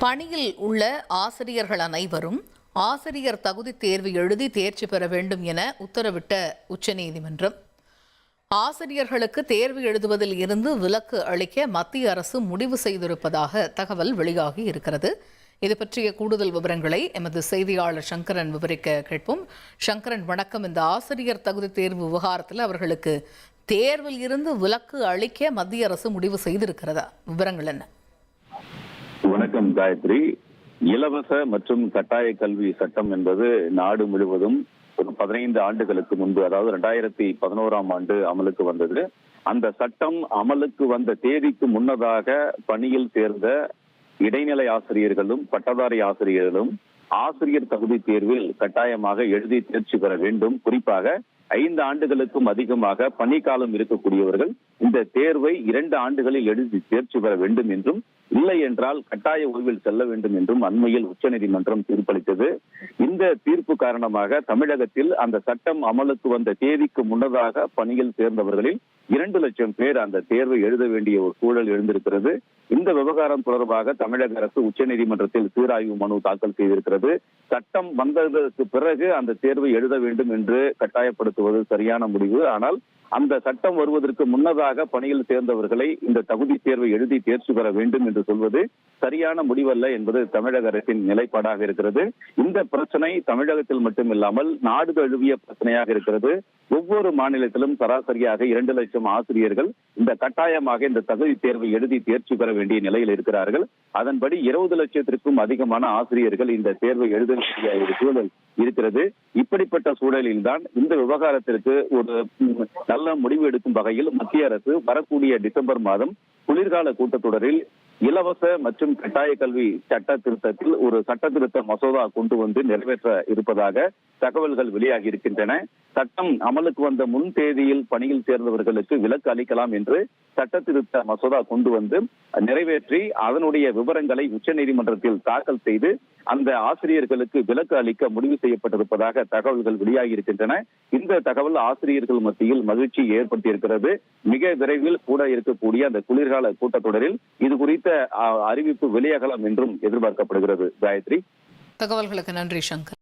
பணியில் உள்ள ஆசிரியர்கள் அனைவரும் ஆசிரியர் தகுதி தேர்வு எழுதி தேர்ச்சி பெற வேண்டும் என உத்தரவிட்ட உச்சநீதிமன்றம் ஆசிரியர்களுக்கு தேர்வு எழுதுவதில் இருந்து விலக்கு அளிக்க மத்திய அரசு முடிவு செய்திருப்பதாக தகவல் வெளியாகி இருக்கிறது. இது பற்றிய கூடுதல் விவரங்களை எமது செய்தியாளர் சங்கரன் விவரிக்க கேட்போம். சங்கரன், வணக்கம். இந்த ஆசிரியர் தகுதி தேர்வு விவகாரத்தில் அவர்களுக்கு தேர்வில் இருந்து விலக்கு அளிக்க மத்திய அரசு முடிவு செய்திருக்கிறதா? விவரங்கள் என்ன? வணக்கம் காயத்ரி. இலவச மற்றும் கட்டாய கல்வி சட்டம் என்பது நாடு முழுவதும் ஒரு 15 ஆண்டுகளுக்கு முன்பு, அதாவது 2011ஆம் ஆண்டு அமலுக்கு வந்தது. அந்த சட்டம் அமலுக்கு வந்த தேதிக்கு முன்னதாக பணியில் சேர்ந்த இடைநிலை ஆசிரியர்களும் பட்டதாரி ஆசிரியர்களும் ஆசிரியர் தகுதி தேர்வில் கட்டாயமாக எழுதி தேர்ச்சி பெற வேண்டும். குறிப்பாக 5 ஆண்டுகளுக்கும் அதிகமாக பணிக்காலம் இருக்கக்கூடியவர்கள் இந்த தேர்வை 2 ஆண்டுகளில் எழுதி தேர்ச்சி பெற வேண்டும் என்றும், இல்லை என்றால் கட்டாய ஓய்வில் செல்ல வேண்டும் என்றும் அண்மையில் உச்சநீதிமன்றம் தீர்ப்பளித்தது. இந்த தீர்ப்பு காரணமாக தமிழகத்தில் அந்த சட்டம் அமலுக்கு வந்த தேதிக்கு முன்னதாக பணியில் சேர்ந்தவர்களில் 2 லட்சம் பேர் அந்த தேர்வை எழுத வேண்டிய ஒரு சூழல் எழுந்திருக்கிறது. இந்த விவகாரம் தொடர்பாக தமிழக அரசு உச்சநீதிமன்றத்தில் சீராய்வு மனு தாக்கல் செய்திருக்கிறது. சட்டம் வந்ததற்கு பிறகு அந்த தேர்வை எழுத வேண்டும் என்று கட்டாயப்படுத்துவது சரியான முடிவு. ஆனால் அந்த சட்டம் வருவதற்கு முன்னதாக பணியில் சேர்ந்தவர்களை இந்த தகுதி தேர்வை எழுதி தேர்ச்சி பெற வேண்டும் என்று சொல்வது சரியான முடிவல்ல என்பது தமிழக அரசின் நிலைப்பாடாக இருக்கிறது. இந்த பிரச்சனை தமிழகத்தில் மட்டுமில்லாமல் நாடு தழுவிய பிரச்சனையாக இருக்கிறது. ஒவ்வொரு மாநிலத்திலும் சராசரியாக 2 லட்சம் ஆசிரியர்கள் இந்த கட்டாயமாக இந்த தகுதி தேர்வை எழுதி தேர்ச்சி பெற வேண்டிய நிலையில் இருக்கிறார்கள். அதன்படி 20 லட்சத்திற்கும் அதிகமான ஆசிரியர்கள் இந்த தேர்வை எழுத வேண்டிய ஒரு சூழல் இருக்கிறது. இப்படிப்பட்ட சூழலில் தான் இந்த விவகாரத்திற்கு ஒரு நல்ல முடிவு எடுக்கும் வகையில் மத்திய அரசு வரக்கூடிய டிசம்பர் மாதம் குளிர்கால கூட்டத்தொடரில் இலவச மற்றும் கட்டாய கல்வி சட்ட திருத்தத்தில் ஒரு சட்ட திருத்த மசோதா கொண்டு வந்து நிறைவேற்ற இருப்பதாக தகவல்கள் வெளியாகி இருக்கின்றன. சட்டம் அமலுக்கு வந்த முன் தேதியில் பணியில் சேர்ந்தவர்களுக்கு விலக்கு அளிக்கலாம் என்று சட்ட திருத்த மசோதா கொண்டு வந்து நிறைவேற்றி அதனுடைய விவரங்களை உச்சநீதிமன்றத்தில் தாக்கல் செய்து அந்த ஆசிரியர்களுக்கு விலக்கு அளிக்க முடிவு செய்யப்பட்டிருப்பதாக தகவல்கள் வெளியாகி இருக்கின்றன. இந்த தகவல் ஆசிரியர்கள் மத்தியில் மகிழ்ச்சி ஏற்படுத்தியிருக்கிறது. மிக விரைவில் கூட இருக்கக்கூடிய அந்த குளிர்கால கூட்டத்தொடரில் இது குறித்த அறிவிப்பு வெளியாகலாம் என்றும் எதிர்பார்க்கப்படுகிறது. காயத்ரி, தகவல்களுக்கு நன்றி சங்கர்.